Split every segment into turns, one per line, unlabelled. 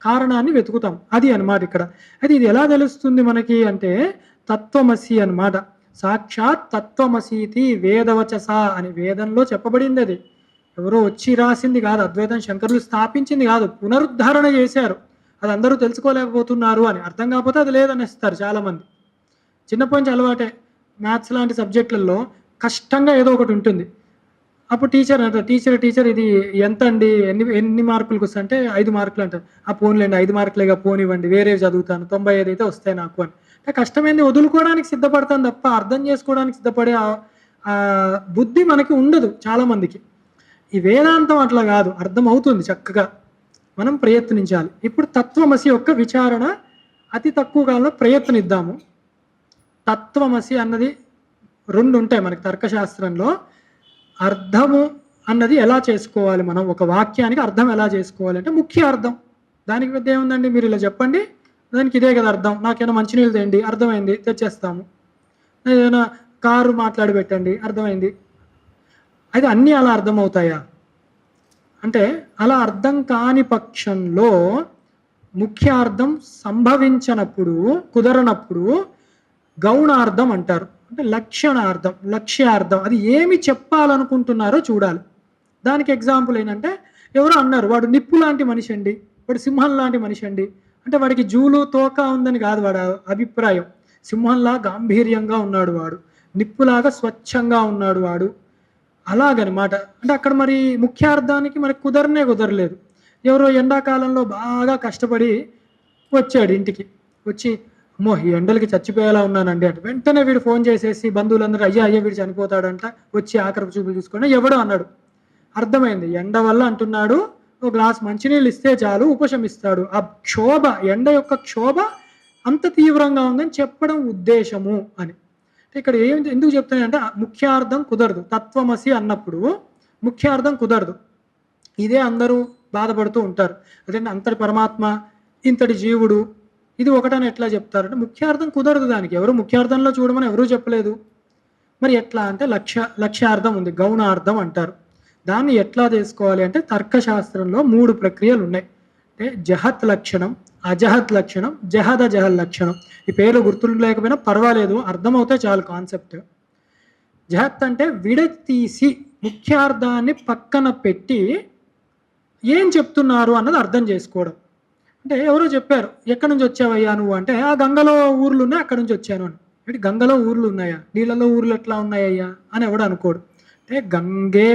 కారణాన్ని వెతుకుతాం. అది అన్నమాట ఇక్కడ. అయితే ఇది ఎలా తెలుస్తుంది మనకి అంటే తత్వమసి అన్నమాట. సాక్షాత్ తత్వమసీతి వేదవచస అని వేదంలో చెప్పబడింది అది. ఎవరో వచ్చి రాసింది కాదు. అద్వైతం శంకరులు స్థాపించింది కాదు. పునరుద్ధరణ చేశారు. అది అందరూ తెలుసుకోలేకపోతున్నారు అని. అర్థం కాకపోతే అది లేదనేస్తారు చాలామంది. చిన్నప్పటి నుంచి అలవాటే. మ్యాథ్స్ లాంటి సబ్జెక్టులలో కష్టంగా ఏదో ఒకటి ఉంటుంది. అప్పుడు టీచర్ అంటారు, టీచర్ ఇది ఎంత అండి, ఎన్ని మార్కులకు వస్తాయి అంటే 5 మార్కులు అంటారు. ఆ పోనీలేండి 5 మార్కులేగా పోనివ్వండి, వేరే చదువుతాను, 95 అయితే వస్తాయి నాకు అని. అంటే కష్టమైంది వదులుకోవడానికి సిద్ధపడతాను తప్ప అర్థం చేసుకోవడానికి సిద్ధపడే బుద్ధి మనకి ఉండదు చాలామందికి. ఈ వేదాంతం అట్లా కాదు, అర్థం అవుతుంది చక్కగా, మనం ప్రయత్నించాలి. ఇప్పుడు తత్వమసి యొక్క విచారణ అతి తక్కువ కాలంలో ప్రయత్నిద్దాము. తత్వమసి అన్నది 2 ఉంటాయి మనకి తర్కశాస్త్రంలో. అర్థము అన్నది ఎలా చేసుకోవాలి, మనం ఒక వాక్యానికి అర్థం ఎలా చేసుకోవాలి అంటే ముఖ్య అర్థం. దానికి పెద్ద ఏముందండి, మీరు ఇలా చెప్పండి, దానికి ఇదే కదా అర్థం. నాకేమైనా మంచినీళ్ళు తేండి, అర్థమైంది, తెచ్చేస్తాము. ఏదైనా కారు మాట్లాడి పెట్టండి, అర్థమైంది. అయితే అన్నీ అలా అర్థమవుతాయా అంటే అలా అర్థం కాని పక్షంలో ముఖ్యార్థం సంభవించనప్పుడు, కుదరనప్పుడు గౌణార్థం అంటారు. అంటే లక్షణార్థం, లక్ష్యార్థం, అది ఏమి చెప్పాలనుకుంటున్నారో చూడాలి. దానికి ఎగ్జాంపుల్ ఏంటంటే ఎవరో అన్నారు వాడు నిప్పు లాంటి మనిషి అండి, వాడు సింహం లాంటి మనిషి అండి అంటే వాడికి జూలు తోక ఉందని కాదు వాడు అభిప్రాయం. సింహంలా గాంభీర్యంగా ఉన్నాడు వాడు, నిప్పులాగా స్వచ్ఛంగా ఉన్నాడు వాడు, అలాగనమాట. అంటే అక్కడ మరి ముఖ్యార్థానికి మరి కుదరలేదు. ఎవరో ఎండాకాలంలో బాగా కష్టపడి వచ్చాడు ఇంటికి, వచ్చి అమ్మో ఈ ఎండలకి చచ్చిపోయేలా ఉన్నానండి అంటే వెంటనే వీడు ఫోన్ చేసేసి బంధువులందరూ అయ్యా వీడు చనిపోతాడంట, వచ్చి ఆఖరి చూపులు చూసుకొని ఎవడో అన్నాడు. అర్థమైంది, ఎండ వల్ల అంటున్నాడు, ఒక గ్లాస్ మంచినీళ్ళు ఇస్తే చాలు ఉపశమిస్తాడు. ఆ క్షోభ, ఎండ యొక్క క్షోభ అంత తీవ్రంగా ఉందని చెప్పడం ఉద్దేశము అని. ఇక్కడ ఎందుకు చెప్తానంటే ముఖ్యార్థం కుదరదు. తత్వమసి అన్నప్పుడు ముఖ్యార్థం కుదరదు. ఇదే అందరూ బాధపడుతూ ఉంటారు. అదేంటి అంతటి పరమాత్మ ఇంతటి జీవుడు ఇది ఒకటని ఎట్లా చెప్తారంటే ముఖ్యార్థం కుదరదు. దానికి ఎవరు ముఖ్యార్థంలో చూడమని ఎవరూ చెప్పలేదు. మరి ఎట్లా అంటే లక్ష్యార్థం ఉంది, గౌణార్థం అంటారు. దాన్ని ఎట్లా చేసుకోవాలి అంటే తర్కశాస్త్రంలో 3 ప్రక్రియలు ఉన్నాయి. అంటే జహత్ లక్షణం, అజహత్ లక్షణం, జహదజహల్ లక్షణం. ఈ పేర్లు గుర్తు లేకపోయినా పర్వాలేదు, అర్థమవుతే చాలు కాన్సెప్ట్. జహత్ అంటే విడతీసి ముఖ్యార్థాన్ని పక్కన పెట్టి ఏం చెప్తున్నారు అన్నది అర్థం చేసుకోవడం. అంటే ఎవరో చెప్పారు, ఎక్కడి నుంచి వచ్చావయ్యా నువ్వు అంటే ఆ గంగలో ఊర్లు ఉన్నాయి అక్కడి నుంచి వచ్చాను అని. అంటే గంగలో ఊర్లు ఉన్నాయా, నీళ్ళలో ఊర్లు ఎట్లా ఉన్నాయ్యా అని ఎవడు అనుకోడు. అంటే గంగే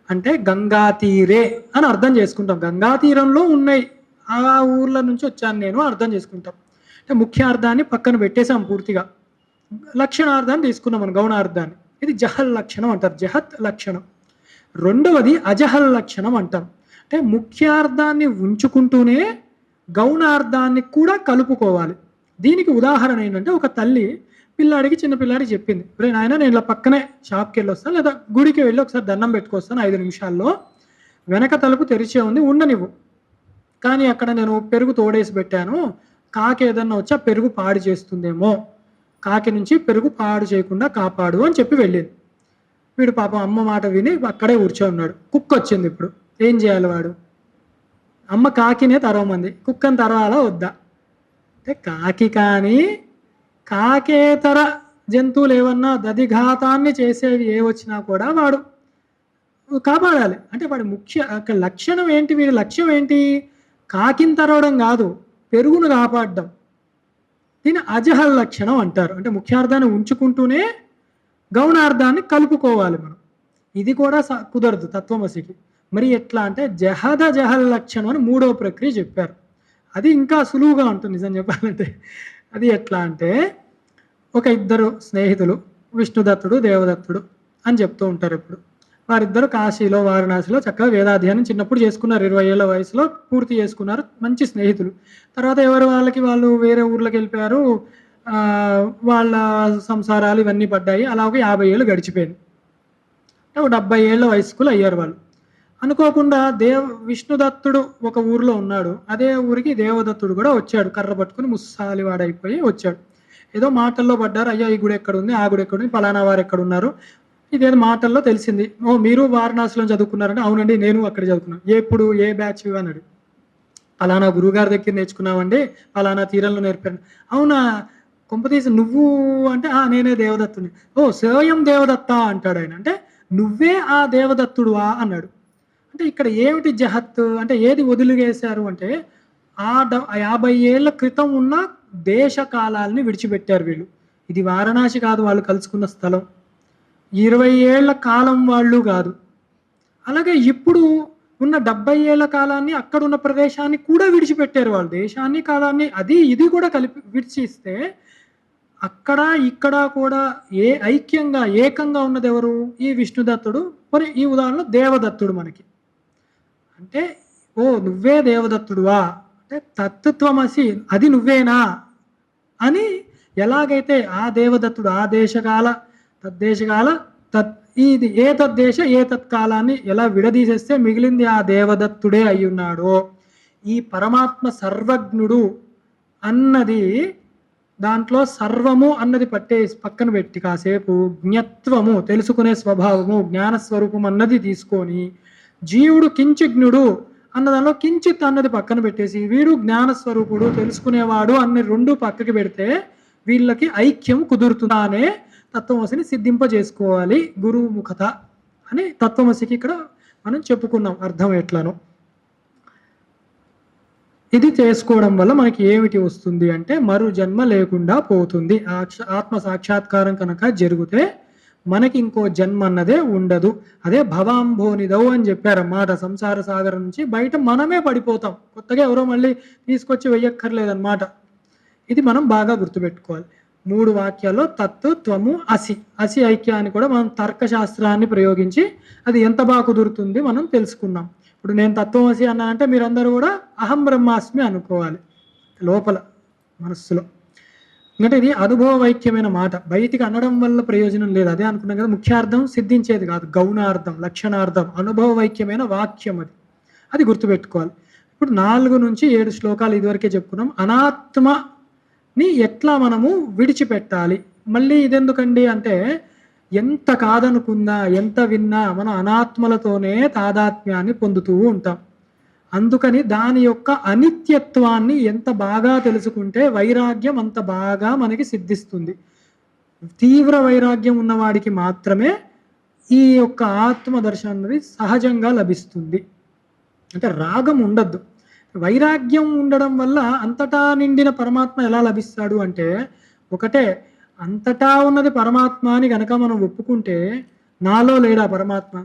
అంటే గంగా తీరే అని అర్థం చేసుకుంటాం. గంగా తీరంలో ఉన్నాయి, ఆ ఊర్ల నుంచి వచ్చాను నేను అర్థం చేసుకుంటాం. అంటే ముఖ్యార్థాన్ని పక్కన పెట్టేసాం పూర్తిగా, లక్షణార్థాన్ని తీసుకున్నాం మనం, గౌణార్థాన్ని. ఇది జహల్ లక్షణం అంటారు, జహత్ లక్షణం. రెండవది అజహల్ లక్షణం అంటాం. అంటే ముఖ్యార్థాన్ని ఉంచుకుంటూనే గౌణార్థాన్ని కూడా కలుపుకోవాలి. దీనికి ఉదాహరణ ఏంటంటే ఒక తల్లి చిన్న పిల్లాడికి చెప్పింది, రే నాయన నేను ఇలా పక్కనే షాప్కి వెళ్ళి వస్తాను, లేదా గుడికి వెళ్ళి ఒకసారి దండం పెట్టుకొస్తాను 5 నిమిషాల్లో, వెనక తలుపు తెరిచే ఉంది ఉండనివ్వు, కానీ అక్కడ నేను పెరుగు తోడేసి పెట్టాను, కాకి ఏదన్నా వచ్చి ఆ పెరుగు పాడు చేస్తుందేమో, కాకి నుంచి పెరుగు పాడు చేయకుండా కాపాడు అని చెప్పి వెళ్ళింది. వీడు పాపం అమ్మ మాట విని అక్కడే కూర్చోన్నాడు. కుక్క వచ్చింది. ఇప్పుడు ఏం చేయాలి వాడు? అమ్మ కాకినే తరవమంది, కుక్కని తరవాలా వద్దా? అంటే కాకి కానీ కాకేతర జంతువులు ఏమన్నా దధిఘాతాన్ని చేసేవి ఏ వచ్చినా కూడా వాడు కాపాడాలి. అంటే వాడి ముఖ్య లక్షణం ఏంటి, వీడి లక్ష్యం ఏంటి? కాకిని తరవడం కాదు, పెరుగును కాపాడడం. దీన్ని అజహల్ లక్షణం అంటారు. అంటే ముఖ్యార్థాన్ని ఉంచుకుంటూనే గౌణార్థాన్ని కలుపుకోవాలి మనం. ఇది కూడా కుదరదు తత్వమసికి. మరి ఎట్లా అంటే జహల్ లక్షణం అని 3వ ప్రక్రియ చెప్పారు. అది ఇంకా సులువుగా ఉంటుంది నిజం చెప్పాలంటే. అది ఎట్లా అంటే ఒక 2 స్నేహితులు, విష్ణుదత్తుడు దేవదత్తుడు అని చెప్తూ ఉంటారు. ఇప్పుడు వారిద్దరు కాశీలో వారణాసిలో చక్కగా వేదాధ్యయనం చిన్నప్పుడు చేసుకున్నారు, 20 ఏళ్ల వయసులో పూర్తి చేసుకున్నారు, మంచి స్నేహితులు. తర్వాత ఎవరు వాళ్ళు వేరే ఊర్లోకి వెళ్ళిపోయారు, వాళ్ళ సంసారాలు ఇవన్నీ పడ్డాయి. అలా ఒక 50 ఏళ్ళు గడిచిపోయింది. అంటే ఒక 70 ఏళ్ల వయస్కులు అయ్యారు వాళ్ళు. అనుకోకుండా విష్ణుదత్తుడు ఒక ఊరిలో ఉన్నాడు, అదే ఊరికి దేవదత్తుడు కూడా వచ్చాడు, కర్ర పట్టుకుని ముస్సాలివాడైపోయి వచ్చాడు. ఏదో మాటల్లో పడ్డారు, అయ్యా ఈ గుడి ఎక్కడుంది, ఆ గుడి ఎక్కడుంది, ఫలానా వారు ఎక్కడున్నారు, ఇదేదో మాటల్లో తెలిసింది. ఓ మీరు వారణాసిలో చదువుకున్నారంటే అవునండి నేను అక్కడ చదువుకున్నాను, ఎప్పుడు ఏ బ్యాచ్ అన్నాడు. పలానా గురువుగారి దగ్గర నేర్చుకున్నావండి, పలానా తీరంలో నేర్పాను. అవునా, కొంపతీసి నువ్వు అంటే, నేనే దేవదత్తుని. ఓ స్వయం దేవదత్త అంటాడు ఆయన. అంటే నువ్వే ఆ దేవదత్తుడువా అన్నాడు. అంటే ఇక్కడ ఏమిటి జహత్తు అంటే ఏది వదిలివేశారు అంటే, 50 ఏళ్ల క్రితం ఉన్న దేశ కాలాల్ని విడిచిపెట్టారు వీళ్ళు. ఇది వారణాసి కాదు వాళ్ళు కలుసుకున్న స్థలం. 20 ఏళ్ల కాలం వాళ్ళు కాదు. అలాగే ఇప్పుడు ఉన్న 70 ఏళ్ల కాలాన్ని, అక్కడున్న ప్రదేశాన్ని కూడా విడిచిపెట్టారు వాళ్ళు. దేశాన్ని, కాలాన్ని అది ఇది కూడా కలిపి విడిచిస్తే, అక్కడ ఇక్కడ కూడా ఐక్యంగా ఏకంగా ఉన్నది ఎవరు? ఈ విష్ణుదత్తుడు. మరి ఈ ఉదాహరణలో దేవదత్తుడు మనకి. అంటే ఓ నువ్వే దేవదత్తుడువా అంటే తత్వమసి అది నువ్వేనా అని ఎలాగైతే ఆ దేవదత్తుడు ఆ దేశకాల తద్దేశకాల ఇది ఏ తద్దేశ ఏ తత్కాలాన్ని ఎలా విడదీసేస్తే మిగిలింది ఆ దేవదత్తుడే అయ్యున్నాడో, ఈ పరమాత్మ సర్వజ్ఞుడు అన్నది దాంట్లో సర్వము అన్నది పక్కన పెట్టి కాసేపు జ్ఞత్వము తెలుసుకునే స్వభావము జ్ఞానస్వరూపం అన్నది తీసుకొని, జీవుడు కించిజ్ఞుడు అన్న దానిలో కించిత్ అన్నది పక్కన పెట్టేసి వీడు జ్ఞానస్వరూపుడు తెలుసుకునేవాడు అన్ని రెండు పక్కకి పెడితే వీళ్ళకి ఐక్యం కుదురుతుందానే తత్వమసిని సిద్ధింపజేసుకోవాలి గురువు ముఖత అని తత్వమసికి ఇక్కడ మనం చెప్పుకున్నాం అర్థం ఎట్లను. ఇది చేసుకోవడం వల్ల మనకి ఏమిటి వస్తుంది అంటే మరు జన్మ లేకుండా పోతుంది. ఆత్మ సాక్షాత్కారం కనుక జరిగితే మనకి ఇంకో జన్మ అన్నదే ఉండదు. అదే భవాంభోనిదవు అని చెప్పారన్నమాట. సంసార సాగరం నుంచి బయట మనమే పడిపోతాం, కొత్తగా ఎవరో మళ్ళీ తీసుకొచ్చి వెయ్యక్కర్లేదన్నమాట. ఇది మనం బాగా గుర్తుపెట్టుకోవాలి. 3 వాక్యాల్లో తత్తు త్వము అసి, అసి ఐక్యాన్ని కూడా మనం తర్కశాస్త్రాన్ని ప్రయోగించి అది ఎంత బాగా కుదురుతుంది మనం తెలుసుకున్నాం. ఇప్పుడు నేను తత్వమసి అన్నా అంటే మీరందరూ కూడా అహం బ్రహ్మాస్మి అనుకోవాలి లోపల మనస్సులో. ఎందుకంటే ఇది అనుభవైక్యమైన మాట, బయటికి అనడం వల్ల ప్రయోజనం లేదు. అదే అనుకున్నాం కదా, ముఖ్యార్థం సిద్ధించేది కాదు, గౌణార్థం లక్షణార్థం అనుభవైక్యమైన వాక్యం అది, అది గుర్తుపెట్టుకోవాలి. ఇప్పుడు 4 నుంచి 7 శ్లోకాలు ఇదివరకే చెప్పుకున్నాం. అనాత్మని ఎట్లా మనము విడిచిపెట్టాలి. మళ్ళీ ఇదెందుకండి అంటే ఎంత కాదనుకున్నా ఎంత విన్నా మనం అనాత్మలతోనే తాదాత్మ్యాన్ని పొందుతూ ఉంటాం. అందుకని దాని యొక్క అనిత్యత్వాన్ని ఎంత బాగా తెలుసుకుంటే వైరాగ్యం అంత బాగా మనకి సిద్ధిస్తుంది. తీవ్ర వైరాగ్యం ఉన్నవాడికి మాత్రమే ఈ యొక్క ఆత్మ దర్శనం అనేది సహజంగా లభిస్తుంది. అంటే రాగం ఉండద్దు. వైరాగ్యం ఉండడం వల్ల అంతటా నిండిన పరమాత్మ ఎలా లభిస్తాడు అంటే, ఒకటే అంతటా ఉన్నది పరమాత్మ అని గనక మనం ఒప్పుకుంటే నాలో లేడా పరమాత్మ,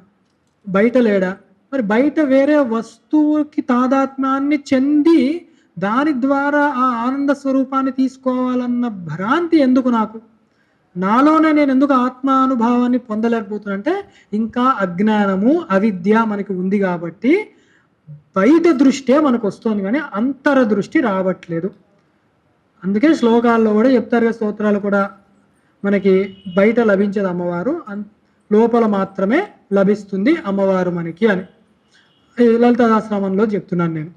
బయట లేడా? మరి బయట వేరే వస్తువుకి తాదాత్మ్యాన్ని చెంది దాని ద్వారా ఆ ఆనంద స్వరూపాన్ని తీసుకోవాలన్న భ్రాంతి ఎందుకు నాకు? నాలోనే నేను ఎందుకు ఆత్మానుభావాన్ని పొందలేకపోతున్నా అంటే ఇంకా అజ్ఞానము అవిద్య మనకి ఉంది కాబట్టి బయట దృష్టే మనకు వస్తుంది కానీ అంతర దృష్టి రావట్లేదు. అందుకే శ్లోకాల్లో కూడా చెప్తారు కదా, స్తోత్రాలు కూడా మనకి బయట లభించేది అమ్మవారు, లోపల మాత్రమే లభిస్తుంది అమ్మవారు మనకి అని లలితా సహస్రనామంలో చెప్తున్నాను నేను.